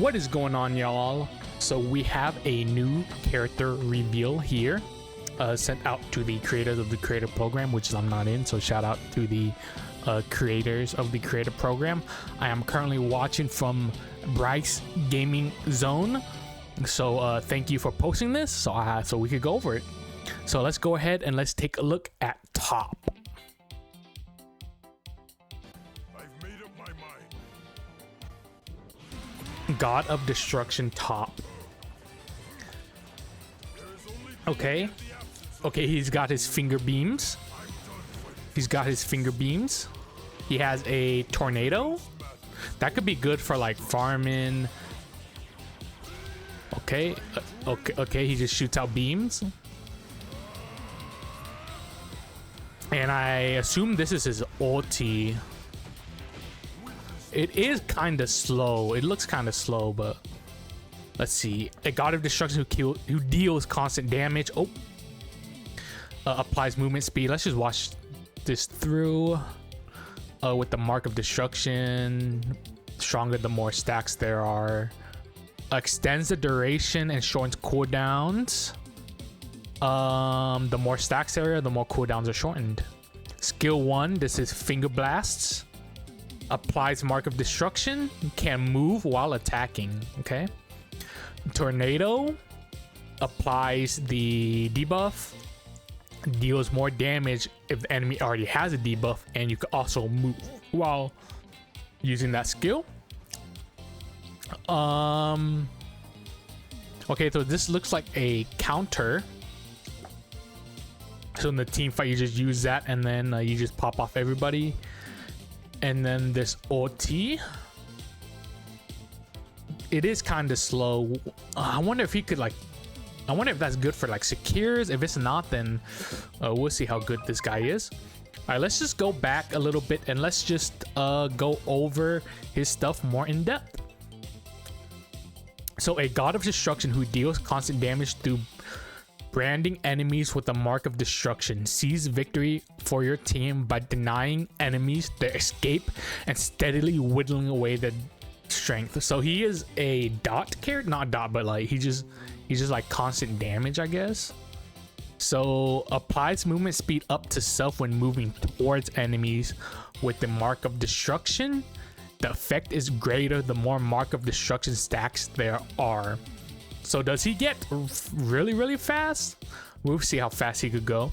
What is going on, y'all? So we have a new character reveal here, sent out to the creators of the creator program, which I'm not in, so shout out to the creators of the creator program. I am currently watching from Bryce Gaming Zone, so thank you for posting this so we could go over it. So let's go ahead and let's take a look at Top. I've made up my mind. God of Destruction Top. Okay, he's got his finger beams. He has a tornado. That could be good for like farming. Okay, he just shoots out beams. And I assume this is his ulti. It is kind of slow. It looks kind of slow, but let's see. A God of Destruction who deals constant damage. Applies movement speed. Let's just watch this through. With the Mark of Destruction, stronger the more stacks there are. Extends the duration and shortens cooldowns. The more stacks area, the more cooldowns are shortened. Skill 1, this is Finger Blasts. Applies Mark of Destruction. Can move while attacking. Okay. Tornado applies the debuff. Deals more damage if the enemy already has a debuff, and you can also move while using that skill. Okay, so this looks like a counter. So in the team fight, you just use that, and then you just pop off everybody. And then this ulti, it is kind of slow. I wonder if he could like, I wonder if that's good for like secures. If it's not, then we'll see how good this guy is. All right, let's just go back a little bit and let's just go over his stuff more in depth. So a God of Destruction who deals constant damage through branding enemies with the Mark of Destruction. Seize victory for your team by denying enemies their escape and steadily whittling away their strength. So he is a dot character, not dot, but like he's just like constant damage, I guess. So applies movement speed up to self when moving towards enemies with the Mark of Destruction. The effect is greater the more Mark of Destruction stacks there are. So does he get really fast? We'll see how fast he could go.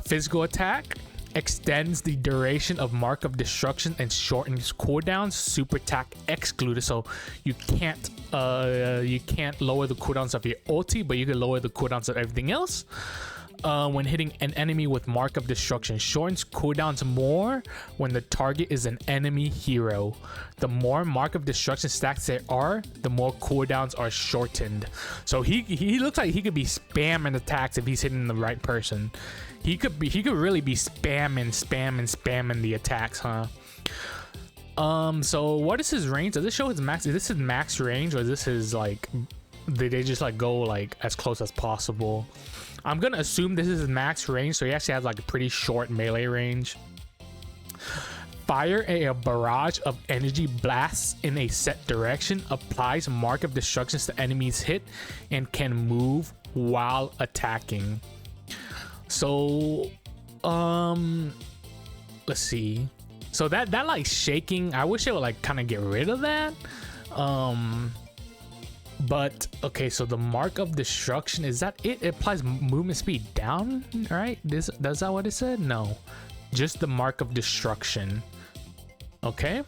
Physical attack extends the duration of Mark of Destruction and shortens cooldowns. Super attack excluded, so you can't lower the cooldowns of your ulti, but you can lower the cooldowns of everything else. When hitting an enemy with Mark of Destruction, shortens cooldowns more when the target is an enemy hero. The more Mark of Destruction stacks there are, the more cooldowns are shortened. So he looks like he could be spamming attacks if he's hitting the right person. He could really be spamming the attacks, huh? So what is his range? Does this show his max? Is this his max range, or is this his like? Did they just like go like as close as possible? I'm gonna assume this is his max range, so he actually has like a pretty short melee range. Fire a barrage of energy blasts in a set direction. Applies Mark of Destruction to enemies hit and can move while attacking. So, let's see. So that like shaking, I wish it would like kind of get rid of that. But okay, so the Mark of Destruction, is that it? It applies movement speed down, right? That's that what it said? No, just the Mark of Destruction. Okay.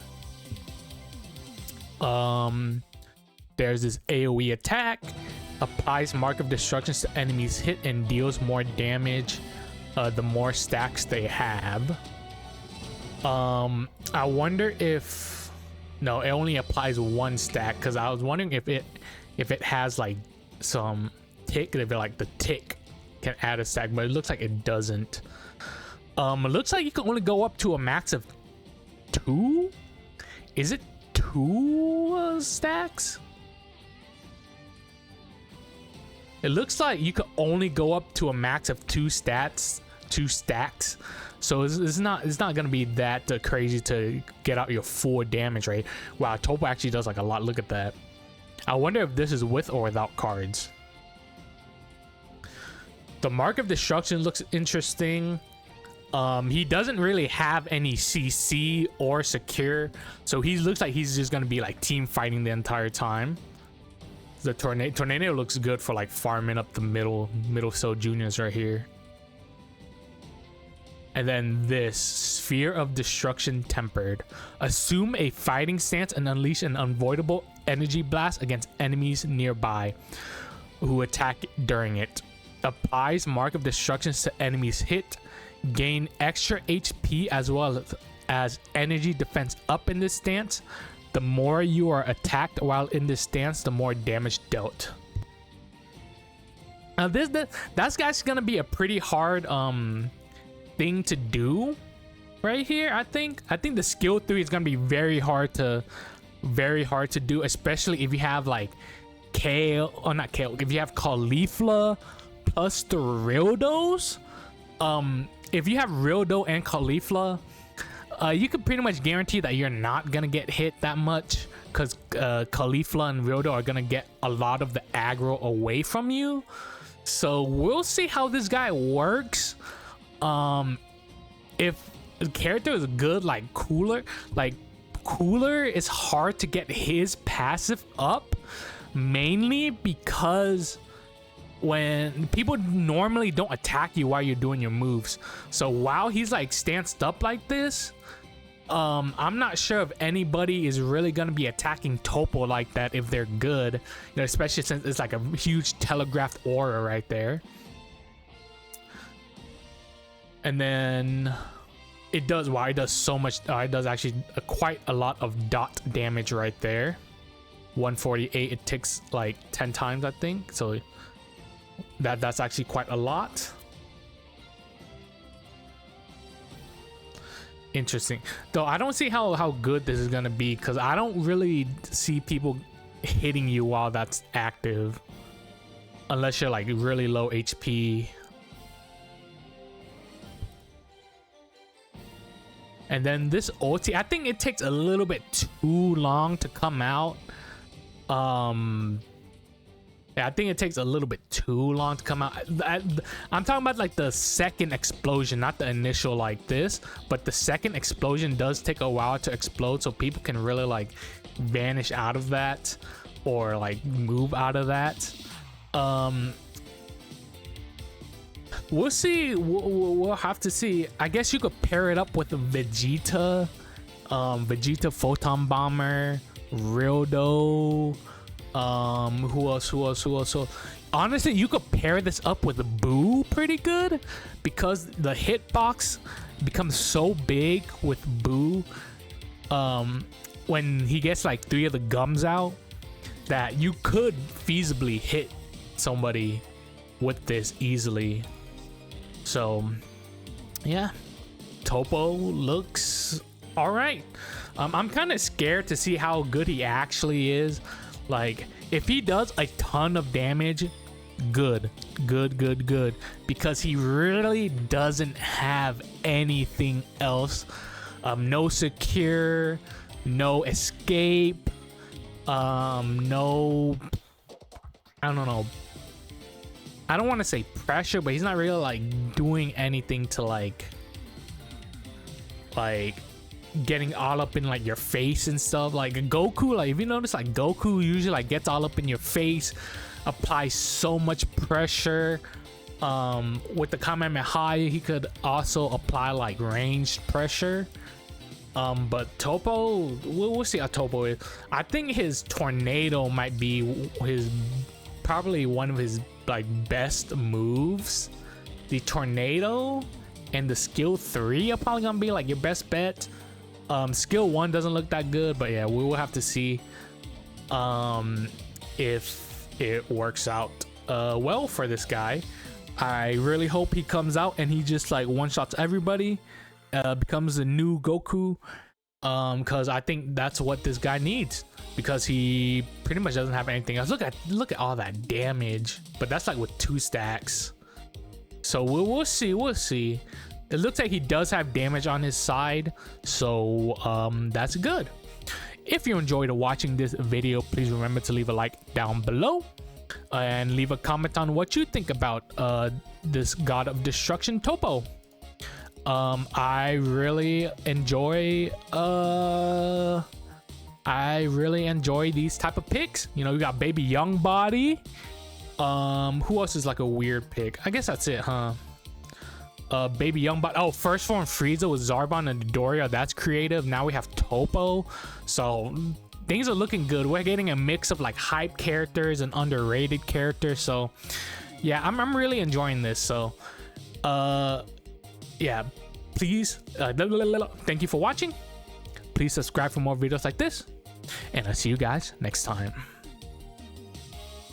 There's this AoE attack. Applies Mark of Destruction to enemies hit and deals more damage the more stacks they have. I wonder if no, it only applies one stack, because I was wondering if it has like some tick, if it like the tick can add a stack, but it looks like it doesn't. It looks like you can only go up to a max of 2. Is it 2 stacks? It looks like you could only go up to a max of 2 stacks. So it's not gonna be that crazy to get out your full damage rate. Wow, Toppo actually does like a lot. Look at that. I wonder if this is with or without cards. The Mark of Destruction looks interesting. He doesn't really have any CC or secure, so he looks like he's just gonna be like team fighting the entire time. The tornado looks good for like farming up the middle cell juniors right here. And then this Sphere of Destruction Tempered. Assume a fighting stance and unleash an unavoidable energy blast against enemies nearby who attack during it. Applies Mark of Destruction to enemies hit. Gain extra HP as well as energy defense up in this stance. The more you are attacked while in this stance, the more damage dealt. Now that's guy's gonna be a pretty hard thing to do right here. I think the skill 3 is gonna be very hard to do, especially if you have like Kale, or not Kale, if you have Caulifla plus the Rildos. If you have Rildo and Caulifla, you can pretty much guarantee that you're not gonna get hit that much, because Caulifla and Rildo are gonna get a lot of the aggro away from you. So we'll see how this guy works. If the character is good, like Cooler is hard to get his passive up, mainly because when people normally don't attack you while you're doing your moves. So while he's like stanced up like this, I'm not sure if anybody is really gonna be attacking Toppo like that if they're good, you know, especially since it's like a huge telegraphed aura right there. And then it does, wow, it does so much, it does actually quite a lot of dot damage right there. 148, it ticks like 10 times, I think. So that's actually quite a lot. Interesting. Though I don't see how good this is gonna be, because I don't really see people hitting you while that's active. Unless you're like really low HP. And then this ulti, I think it takes a little bit too long to come out. Yeah, I think it takes a little bit too long to come out. I'm talking about like the second explosion, not the initial like this, but the second explosion does take a while to explode, so people can really like vanish out of that or like move out of that. We'll see. We'll have to see. I guess you could pair it up with a Vegeta, Vegeta Photon Bomber, Rildo. Who else? Honestly, you could pair this up with a Boo pretty good, because the hitbox becomes so big with Boo when he gets like 3 of the gums out, that you could feasibly hit somebody with this easily. So yeah, Toppo looks all right. I'm kind of scared to see how good he actually is. Like, if he does a ton of damage, good, because he really doesn't have anything else. No secure, no escape, no, I don't know, I don't want to say pressure, but he's not really like doing anything to like getting all up in like your face and stuff. Like Goku, like if you notice, like Goku usually like gets all up in your face, applies so much pressure. With the Kamehameha, he could also apply like ranged pressure. But Toppo, we'll see how Toppo is. I think his tornado might be probably one of his like best moves. The tornado and the skill 3 are probably gonna be like your best bet. Skill 1 doesn't look that good, but yeah, we will have to see if it works out well for this guy. I really hope he comes out and he just like one-shots everybody, becomes a new Goku, because I think that's what this guy needs, because he pretty much doesn't have anything else. Look at all that damage, but that's like with 2 stacks. So we'll see. It looks like he does have damage on his side, so that's good. If you enjoyed watching this video, please remember to leave a like down below and leave a comment on what you think about this God of Destruction Toppo. I really enjoy these type of picks. You know, we got Baby Young Body. Who else is like a weird pick? I guess that's it, huh? Baby Young Body. Oh, first form Frieza with Zarbon and Doria. That's creative. Now we have Toppo. So things are looking good. We're getting a mix of like hype characters and underrated characters. So yeah, I'm really enjoying this. So yeah, please thank you for watching. Please subscribe for more videos like this, and I'll see you guys next time.